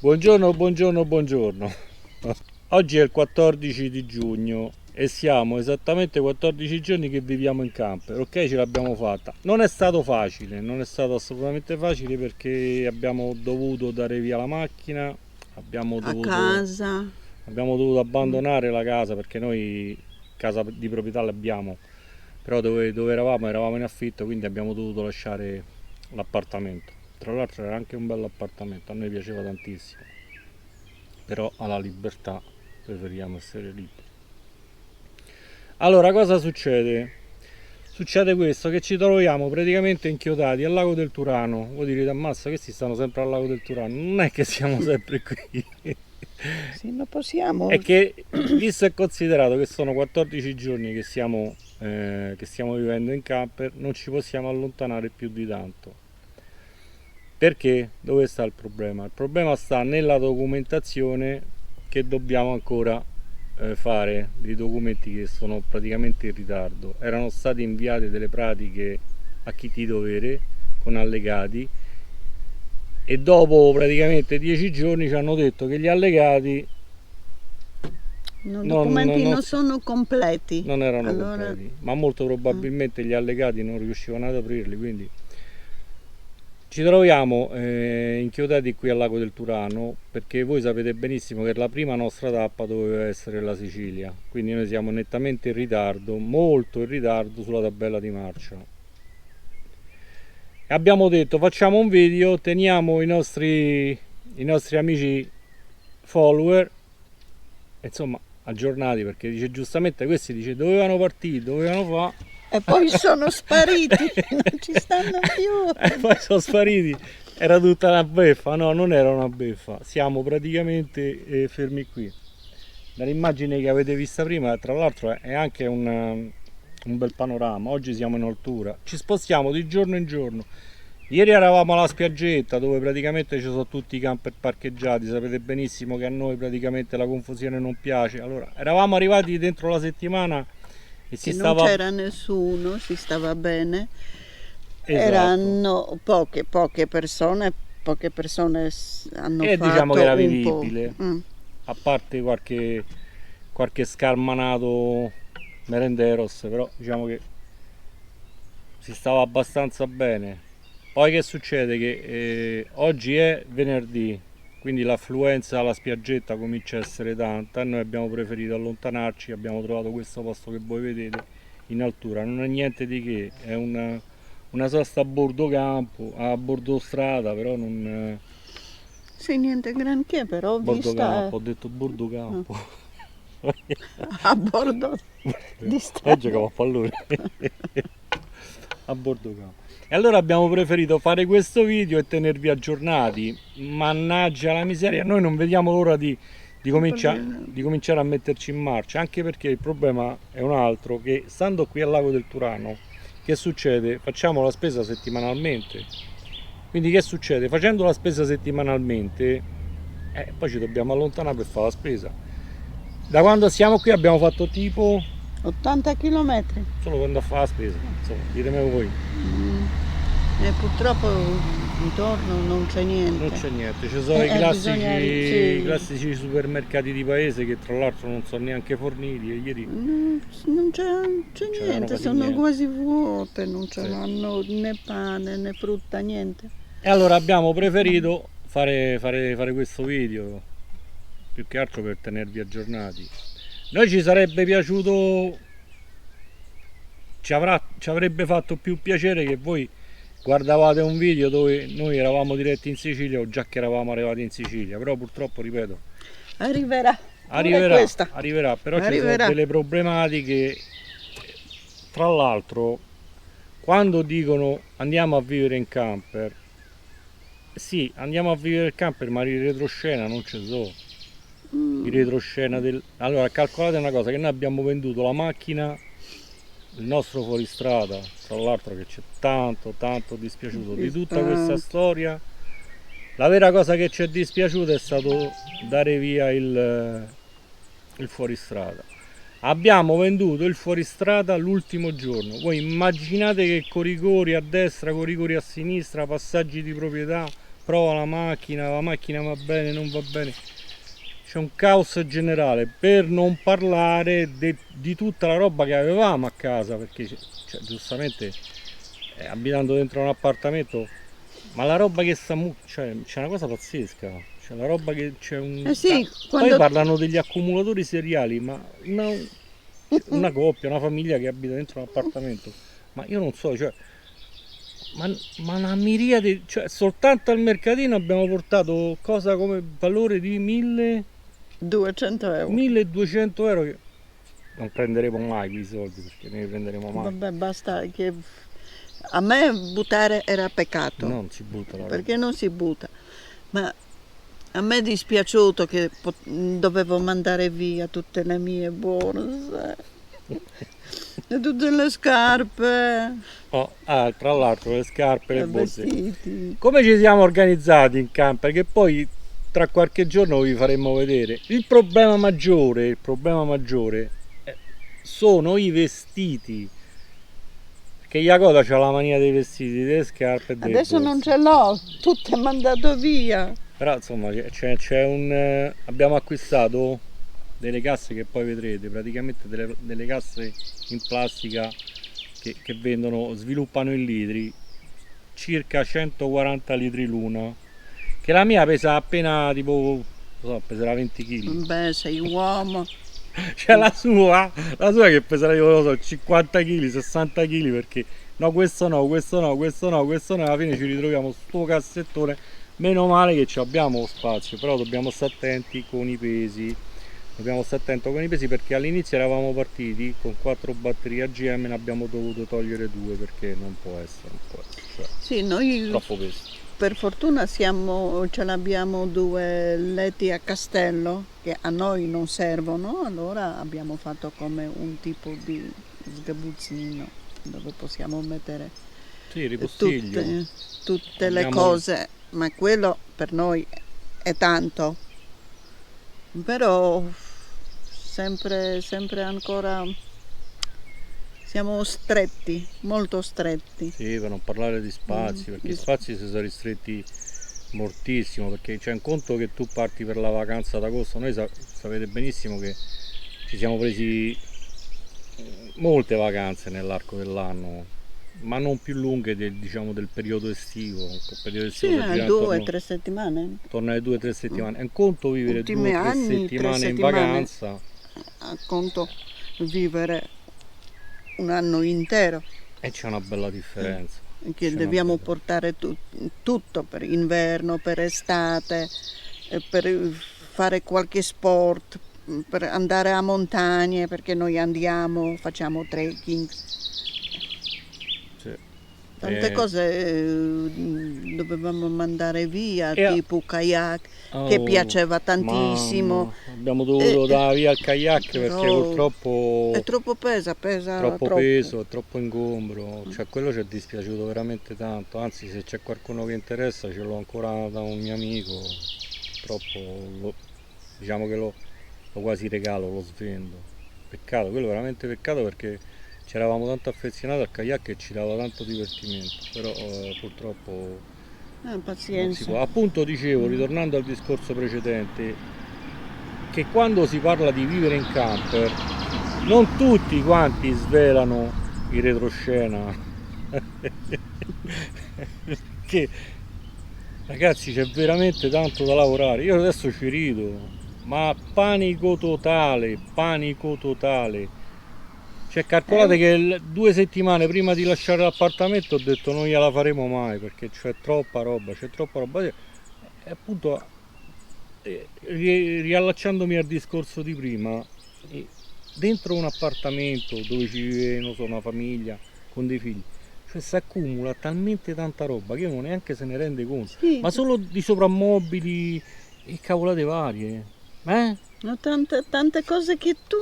Buongiorno, buongiorno, buongiorno. Oggi è il 14 di giugno e siamo esattamente 14 giorni che viviamo in camper. Ok, ce l'abbiamo fatta. Non è stato facile, non è stato assolutamente facile perché abbiamo dovuto dare via la macchina, A casa. abbiamo dovuto Mm. abbandonare la casa perché noi casa di proprietà l'abbiamo, però dove eravamo in affitto, quindi abbiamo dovuto lasciare l'appartamento. Tra l'altro era anche un bello appartamento, a noi piaceva tantissimo, però alla libertà preferiamo essere liberi. Allora, cosa succede? Succede questo, che ci troviamo praticamente inchiodati al lago del Turano. Voi direte, ammazza, questi stanno sempre al lago del Turano. Non è che siamo sempre qui. Sì, lo possiamo. È che, visto e considerato che sono 14 giorni che stiamo vivendo in camper, non ci possiamo allontanare più di tanto. Perché? Dove sta il problema? Il problema sta nella documentazione che dobbiamo ancora fare, dei documenti che sono praticamente in ritardo. Erano state inviate delle pratiche a chi di dovere con allegati e dopo praticamente 10 giorni ci hanno detto che gli allegati No, i non, documenti non- non sono completi. non erano Allora, completi, ma molto probabilmente gli allegati non riuscivano ad aprirli, quindi ci troviamo inchiodati qui al lago del Turano perché voi sapete benissimo che la prima nostra tappa doveva essere la Sicilia, quindi noi siamo nettamente in ritardo, molto in ritardo sulla tabella di marcia. E abbiamo detto facciamo un video, teniamo i nostri amici follower, insomma, aggiornati perché dice giustamente questi dice dovevano partire, dovevano fare. e poi sono spariti, non ci stanno più. E poi sono spariti. Era tutta una beffa? No, non era una beffa. Siamo praticamente fermi qui. Dall'immagine che avete vista prima, tra l'altro, è anche un bel panorama. Oggi siamo in altura. Ci spostiamo di giorno in giorno. Ieri eravamo alla spiaggetta dove praticamente ci sono tutti i camper parcheggiati. Sapete benissimo che a noi praticamente la confusione non piace. Allora, eravamo arrivati dentro la settimana e si Che non stava. c'era nessuno, si stava bene. Esatto. Erano poche persone, hanno E diciamo che fatto era un po'. vivibile, a parte qualche scarmanato merenderos, però diciamo che si stava abbastanza bene. Poi che succede? Che oggi è venerdì, quindi l'affluenza alla spiaggetta comincia a essere tanta e noi abbiamo preferito allontanarci, abbiamo trovato questo posto che voi vedete in altura, non è niente di che, è una sosta a bordo campo, a bordo strada, però non. Sì, niente granché, però ho Bordo vista campo, ho detto bordo campo. a bordo di E strada. giocavo a pallone. A bordo campo. E allora abbiamo preferito fare questo video e tenervi aggiornati. Mannaggia la miseria, noi non vediamo l'ora di cominciare a metterci in marcia, anche perché il problema è un altro, che stando qui al lago del Turano, che succede? Facciamo la spesa settimanalmente. Quindi che succede? Facendo la spesa settimanalmente, poi ci dobbiamo allontanare per fare la spesa. Da quando siamo qui abbiamo fatto tipo 80 chilometri. solo quando a fare la spesa, insomma, ditemi voi. E purtroppo intorno non c'è Non niente. c'è niente, ci sono i Sì. classici supermercati di paese che tra l'altro non sono neanche forniti e ieri Non c'è c'erano niente, quasi sono niente. quasi vuote, non ce Sì. l'hanno né pane né frutta, niente. E allora abbiamo preferito fare questo video, più che altro per tenervi aggiornati. Noi ci sarebbe piaciuto, ci avrebbe fatto più piacere che voi guardavate un video dove noi eravamo diretti in Sicilia o già che eravamo arrivati in Sicilia, però purtroppo, ripeto, Arriverà, pure questa. arriverà, però ci sono Arriverà. delle problematiche. Tra l'altro, quando dicono andiamo a vivere in camper, sì, andiamo a vivere in camper, ma in retroscena non ci sono. In retroscena del. Allora, calcolate una cosa, che noi abbiamo venduto la macchina, il nostro fuoristrada, tra l'altro che c'è tanto dispiaciuto di tutta questa Tanto. storia. La vera cosa che ci è dispiaciuta è stato dare via il fuoristrada. Abbiamo venduto il fuoristrada l'ultimo giorno. Voi immaginate che coricori a destra, coricori a sinistra, passaggi di proprietà, prova la macchina va bene, non va bene. C'è un caos generale, per non parlare di tutta la roba che avevamo a casa, perché cioè, giustamente abitando dentro un appartamento, ma la roba che cioè, c'è una cosa pazzesca, c'è la roba che c'è un... Sì, Poi quando... parlano degli accumulatori seriali, ma una coppia, una famiglia che abita dentro un appartamento, ma io non so, cioè, ma una miriade, cioè soltanto al mercatino abbiamo portato cosa come valore di 200 euro. 1200 euro che non prenderemo mai quei soldi, perché ne prenderemo mai. Vabbè, basta che... A me buttare era peccato, Non si butta la roba. perché non si butta. Ma a me è dispiaciuto che dovevo mandare via tutte le mie borse, e tutte le scarpe, Tra l'altro le scarpe, le i borse. vestiti. Come ci siamo organizzati in camper? Che poi tra qualche giorno vi faremo vedere. Il problema maggiore sono i vestiti. Perché Iacoda c'ha la mania dei vestiti, delle scarpe e delle Adesso non borse. ce l'ho, tutto è mandato via. Però insomma abbiamo acquistato delle casse che poi vedrete, praticamente delle casse in plastica che vendono, sviluppano in litri, circa 140 litri l'una, che la mia pesa appena tipo, non so, peserà 20 kg. Beh, sei uomo. C'è la sua che peserà tipo, non so, 50 kg, 60 kg, perché no, questo no, questo no, questo no, questo no, alla fine ci ritroviamo sto cassettone. Meno male che ci abbiamo spazio, però dobbiamo stare attenti con i pesi. Dobbiamo stare attenti con i pesi, perché all'inizio eravamo partiti con 4 batterie AGM, ne abbiamo dovuto togliere 2 perché non può essere, cioè, Sì, noi troppo peso. per fortuna ce l'abbiamo 2 letti a castello che a noi non servono, allora abbiamo fatto come un tipo di sgabuzzino dove possiamo mettere Sì, ripostiglio. tutte le Abbiamo- cose, ma quello per noi è tanto. Però sempre ancora siamo stretti, molto stretti. Sì, per non parlare di spazi, perché gli spazi si sono ristretti moltissimo, perché c'è un conto che tu parti per la vacanza d'agosto, noi sapete benissimo che ci siamo presi molte vacanze nell'arco dell'anno, ma non più lunghe diciamo, del periodo estivo. Il periodo estivo Sì, si gira 2 o 3 settimane. attorno alle 2 o 3 settimane. È un conto vivere Ultimi 2 o 3 anni, 3 settimane in settimane. vacanza, A conto vivere un anno intero, e c'è una bella differenza. che C'è dobbiamo una bella- portare tutto per inverno, per estate, per fare qualche sport, per andare a montagne, perché noi andiamo, facciamo trekking. Sì. Tante cose dovevamo mandare via, E- tipo kayak, che piaceva tantissimo. Mamma, abbiamo dovuto dare via il kayak perché però purtroppo è troppo pesa troppo troppo. peso, è troppo ingombro, cioè quello ci è dispiaciuto veramente tanto, anzi se c'è qualcuno che interessa ce l'ho ancora da un mio amico, purtroppo diciamo che lo quasi regalo, lo svendo, peccato, quello veramente peccato, perché ci eravamo tanto affezionati al kayak e ci dava tanto divertimento, però purtroppo non si Pazienza. può. Appunto dicevo, ritornando al discorso precedente, che quando si parla di vivere in camper non tutti quanti svelano il retroscena perché ragazzi c'è veramente tanto da lavorare. Io adesso ci rido, ma panico totale, panico totale. Cioè calcolate che 2 settimane prima di lasciare l'appartamento ho detto non gliela faremo mai, perché c'è troppa roba, c'è troppa roba. E appunto riallacciandomi al discorso di prima, dentro un appartamento dove ci vive, non so, una famiglia con dei figli, cioè si accumula talmente tanta roba che uno neanche se ne rende conto, Sì, ma solo di soprammobili e cavolate varie, no, tante cose che tu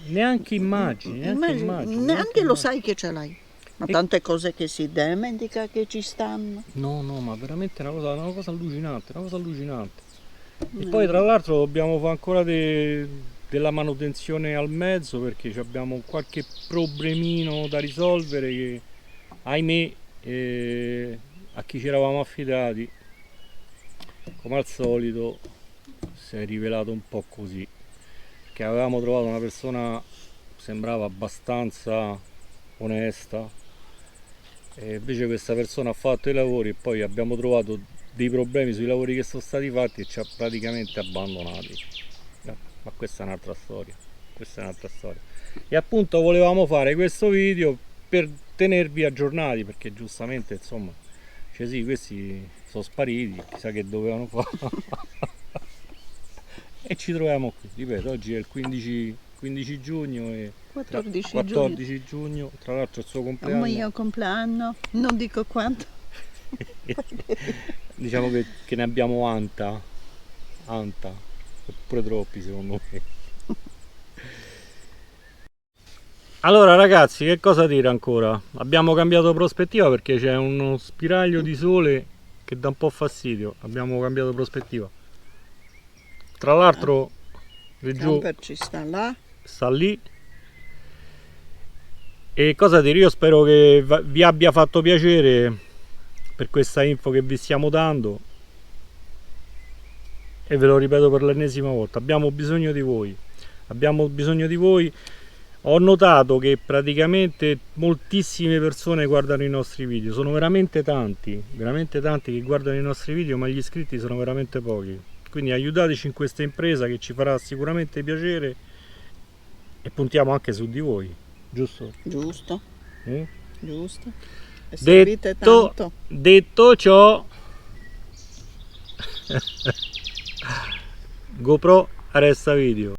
neanche immagini, neanche lo sai che ce l'hai. Ma E- tante cose che si dimentica che ci stanno. No, ma veramente una cosa allucinante, una cosa allucinante. E poi tra l'altro dobbiamo fare ancora della manutenzione al mezzo, perché abbiamo qualche problemino da risolvere che, ahimè, a chi ci eravamo affidati come al solito si è rivelato un po' così, perché avevamo trovato una persona, sembrava abbastanza onesta, e invece questa persona ha fatto i lavori e poi abbiamo trovato dei problemi sui lavori che sono stati fatti e ci ha praticamente abbandonati. Ma questa è un'altra storia, questa è un'altra storia. E appunto volevamo fare questo video per tenervi aggiornati, perché giustamente insomma, cioè sì, questi sono spariti, chissà che dovevano fare. E ci troviamo qui, ripeto, oggi è il 15 giugno e 14 giugno, tra l'altro è il suo Il compleanno. mio compleanno, non dico quanto. Diciamo che ne abbiamo anta, oppure troppi secondo me. Allora ragazzi, che cosa dire ancora? Abbiamo cambiato prospettiva perché c'è uno spiraglio di sole che dà un po' fastidio. Abbiamo cambiato prospettiva. Tra l'altro Il giù camper ci sta là. sta lì. E cosa dire? Io spero che vi abbia fatto piacere per questa info che vi stiamo dando. E ve lo ripeto per l'ennesima volta, abbiamo bisogno di voi. Abbiamo bisogno di voi. Ho notato che praticamente moltissime persone guardano i nostri video, sono veramente tanti che guardano i nostri video, ma gli iscritti sono veramente pochi. Quindi aiutateci in questa impresa che ci farà sicuramente piacere e puntiamo anche su di voi, giusto? Giusto, giusto. E Detto, servite tanto. detto ciò, GoPro resta video.